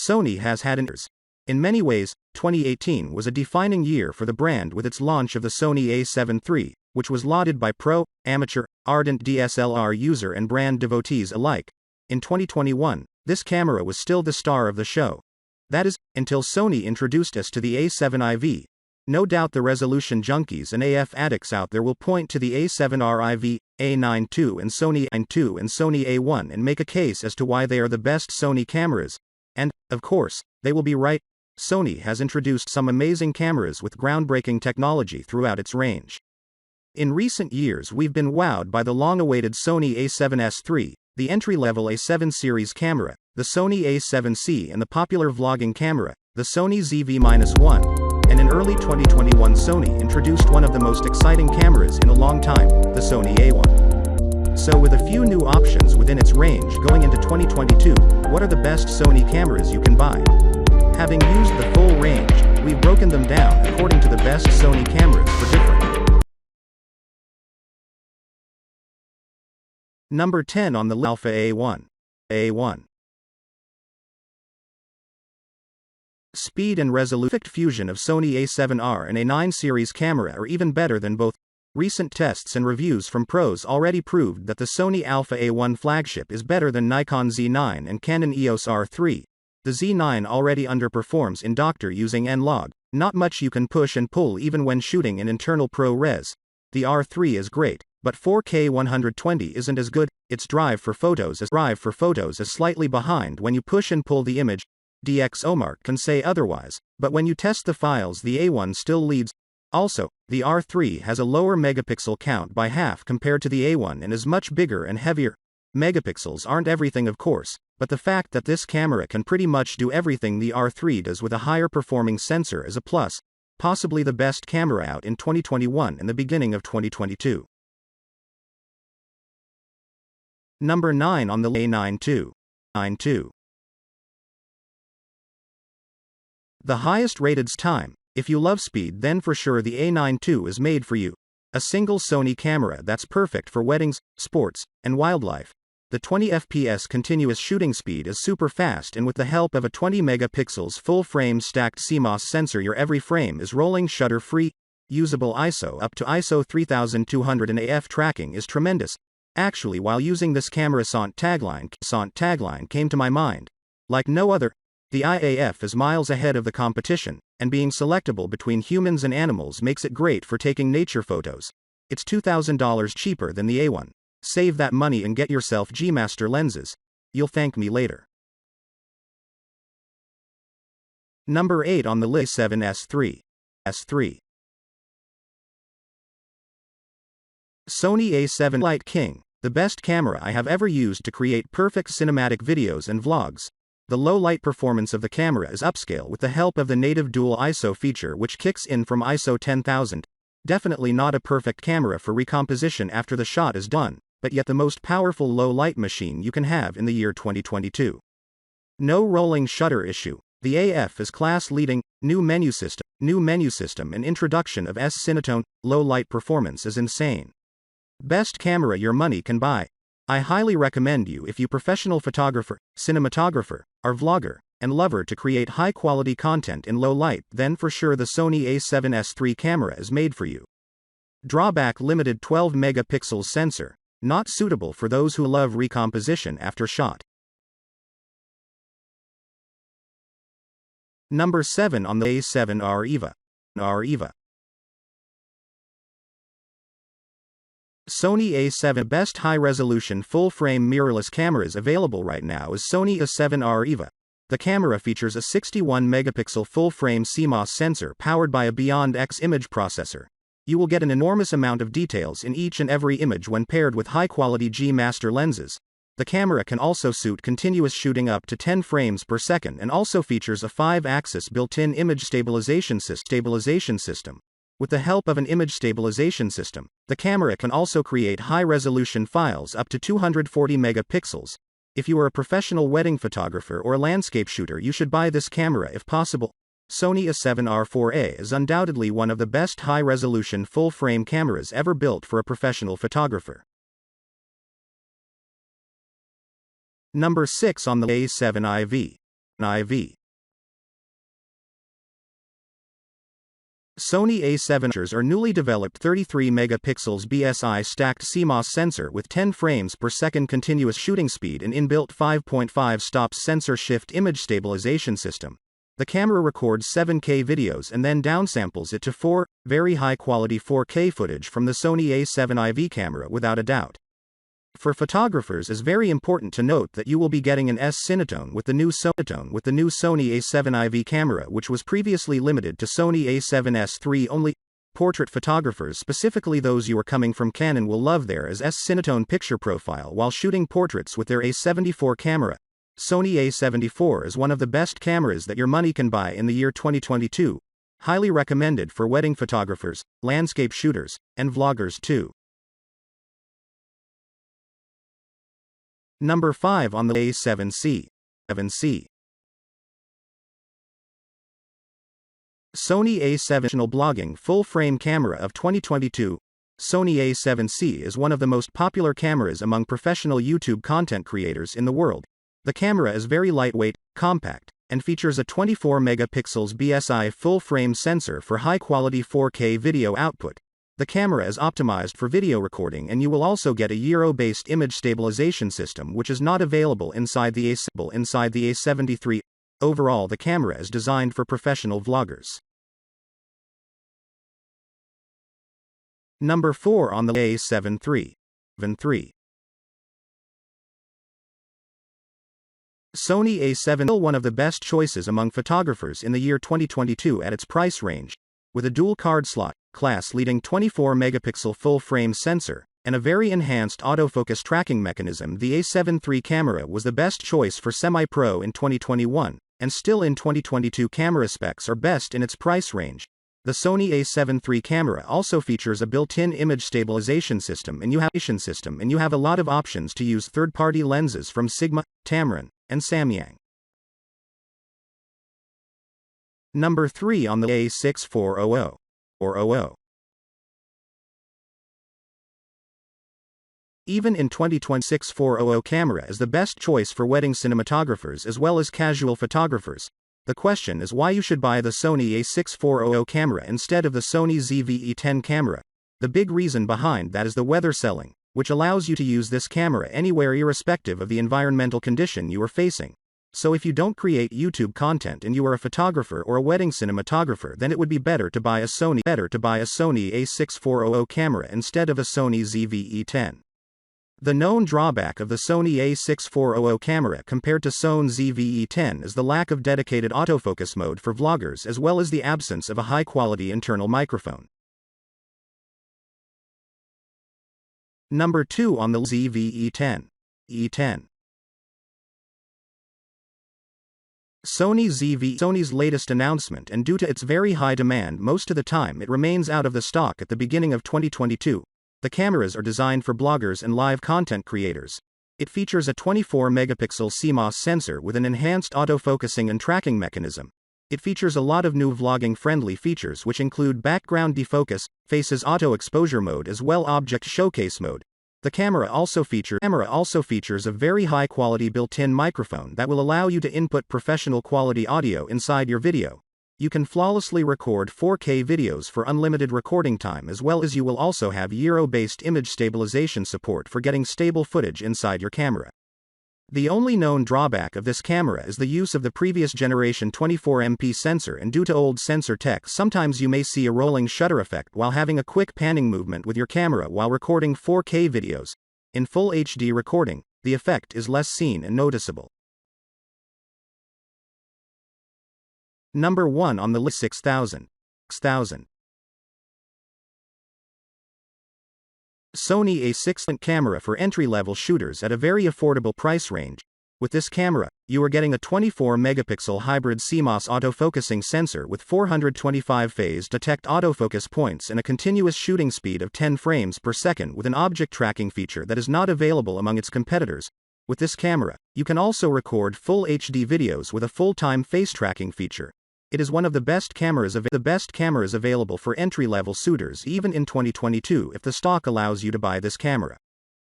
Sony has had an years. In many ways, 2018 was a defining year for the brand with its launch of the Sony A7 III, which was lauded by pro, amateur, ardent DSLR user and brand devotees alike. In 2021, this camera was still the star of the show. That is, until Sony introduced us to the A7IV. No doubt the resolution junkies and AF addicts out there will point to the A7REVA, A92 and Sony A92 and Sony A1 and make a case as to why they are the best Sony cameras. And, of course, they will be right. Sony has introduced some amazing cameras with groundbreaking technology throughout its range. In recent years we've been wowed by the long-awaited Sony A7S III, the entry-level A7 series camera, the Sony A7C and the popular vlogging camera, the Sony ZV-1, and in early 2021 Sony introduced one of the most exciting cameras in a long time, the Sony A1. So with a few new options within its range going into 2022, what are the best Sony cameras you can buy? Having used the full range, we've broken them down according to the best Sony cameras for different. Number 10 on the list, Alpha A1. A1. Speed and resolution. Perfect fusion of Sony A7R and A9 series camera are even better than both. Recent tests and reviews from pros already proved that the Sony Alpha A1 flagship is better than Nikon Z9 and Canon EOS R3. The Z9 already underperforms in Doctor using N-Log. Not much you can push and pull even when shooting in internal ProRes. The R3 is great, but 4K 120 isn't as good. Its drive for photos is slightly behind when you push and pull the image. DxOMark can say otherwise, but when you test the files the A1 still leads. Also, the R3 has a lower megapixel count by half compared to the A1 and is much bigger and heavier. Megapixels aren't everything of course, but the fact that this camera can pretty much do everything the R3 does with a higher performing sensor is a plus. Possibly the best camera out in 2021 and the beginning of 2022. Number 9 on the A92. The highest rated time. If you love speed, then for sure the A92 is made for you. A single Sony camera that's perfect for weddings, sports, and wildlife. The 20 fps continuous shooting speed is super fast, and with the help of a 20 megapixels full-frame stacked CMOS sensor your every frame is rolling shutter-free. Usable ISO up to ISO 3200 and AF tracking is tremendous. Actually, while using this camera SONT tagline came to my mind. Like no other, the IAF is miles ahead of the competition, and being selectable between humans and animals makes it great for taking nature photos. It's $2,000 cheaper than the A1. Save that money and get yourself G-Master lenses. You'll thank me later. Number 8 on the list, A7S III. Sony A7 Light King, the best camera I have ever used to create perfect cinematic videos and vlogs. The low light performance of the camera is upscale with the help of the native dual ISO feature which kicks in from ISO 10,000. Definitely not a perfect camera for recomposition after the shot is done, but yet the most powerful low light machine you can have in the year 2022. No rolling shutter issue. The AF is class leading. New menu system and introduction of S-Cinetone. Low light performance is insane. Best camera your money can buy. I highly recommend you if you professional photographer, cinematographer, or vlogger, and lover to create high quality content in low light, then for sure the Sony A7S III camera is made for you. Drawback: limited 12 megapixel sensor, not suitable for those who love recomposition after shot. Number 7 on the A7REVA. Sony A7. Best high-resolution full-frame mirrorless cameras available right now is Sony A7REVA. The camera features a 61-megapixel full-frame CMOS sensor powered by a Beyond X image processor. You will get an enormous amount of details in each and every image when paired with high-quality G-Master lenses. The camera can also suit continuous shooting up to 10 frames per second and also features a 5-axis built-in image stabilization system. With the help of an image stabilization system, the camera can also create high-resolution files up to 240 megapixels. If you are a professional wedding photographer or a landscape shooter, you should buy this camera if possible. Sony A7R4A is undoubtedly one of the best high-resolution full-frame cameras ever built for a professional photographer. Number 6 on the A7IV. Sony A7s are newly developed 33 megapixels BSI stacked CMOS sensor with 10 frames per second continuous shooting speed and inbuilt 5.5 stops sensor shift image stabilization system. The camera records 7K videos and then downsamples it to 4, very high quality 4K footage from the Sony A7IV camera without a doubt. For photographers, it's very important to note that you will be getting an S-Cinetone with the new Sony A7IV camera, which was previously limited to Sony A7S III only. Portrait photographers, specifically those who are coming from Canon, will love their S-Cinetone picture profile while shooting portraits with their A74 camera. Sony A74 is one of the best cameras that your money can buy in the year 2022. Highly recommended for wedding photographers, landscape shooters, and vloggers too. Number 5 on the A7C. A7C. Sony A7 blogging full-frame camera of 2022. Sony A7C is one of the most popular cameras among professional YouTube content creators in the world. The camera is very lightweight, compact, and features a 24 megapixels BSI full-frame sensor for high-quality 4K video output. The camera is optimized for video recording, and you will also get a Euro-based image stabilization system which is not available inside the A73. Overall, the camera is designed for professional vloggers. Number 4 on the A7III. A7III. Sony A7 still one of the best choices among photographers in the year 2022 at its price range. With a dual card slot, class-leading 24 megapixel full-frame sensor, and a very enhanced autofocus tracking mechanism, the A7III camera was the best choice for semi-pro in 2021, and still in 2022 camera specs are best in its price range. The Sony A7III camera also features a built-in image stabilization system, and you have a lot of options to use third-party lenses from Sigma, Tamron, and Samyang. Number 3 on the A6400. Even in 2020, A6400 camera is the best choice for wedding cinematographers as well as casual photographers. The question is why you should buy the Sony A6400 camera instead of the Sony ZV-E10 camera. The big reason behind that is the weather selling, which allows you to use this camera anywhere irrespective of the environmental condition you are facing. So if you don't create YouTube content and you are a photographer or a wedding cinematographer, then it would be better to buy a Sony A6400 camera instead of a Sony ZV-E10. The known drawback of the Sony A6400 camera compared to Sony ZV-E10 is the lack of dedicated autofocus mode for vloggers as well as the absence of a high-quality internal microphone. Number 2 on the ZV-E10. E10. Sony's latest announcement, and due to its very high demand, most of the time it remains out of the stock at the beginning of 2022. The cameras are designed for bloggers and live content creators. It features a 24 megapixel CMOS sensor with an enhanced autofocusing and tracking mechanism. It features a lot of new vlogging friendly features which include background defocus, faces auto exposure mode as well object showcase mode. The camera also features a very high-quality built-in microphone that will allow you to input professional quality audio inside your video. You can flawlessly record 4K videos for unlimited recording time, as well as you will also have Euro-based image stabilization support for getting stable footage inside your camera. The only known drawback of this camera is the use of the previous generation 24MP sensor, and due to old sensor tech, sometimes you may see a rolling shutter effect while having a quick panning movement with your camera while recording 4K videos. In full HD recording, the effect is less seen and noticeable. Number 1 on the list. 6000. Sony A6 camera for entry-level shooters at a very affordable price range. With this camera, you are getting a 24 megapixel hybrid CMOS autofocusing sensor with 425 phase detect autofocus points and a continuous shooting speed of 10 frames per second with an object tracking feature that is not available among its competitors. With this camera, you can also record full HD videos with a full-time face tracking feature. It is one of the best cameras available for entry-level suitors even in 2022 if the stock allows you to buy this camera.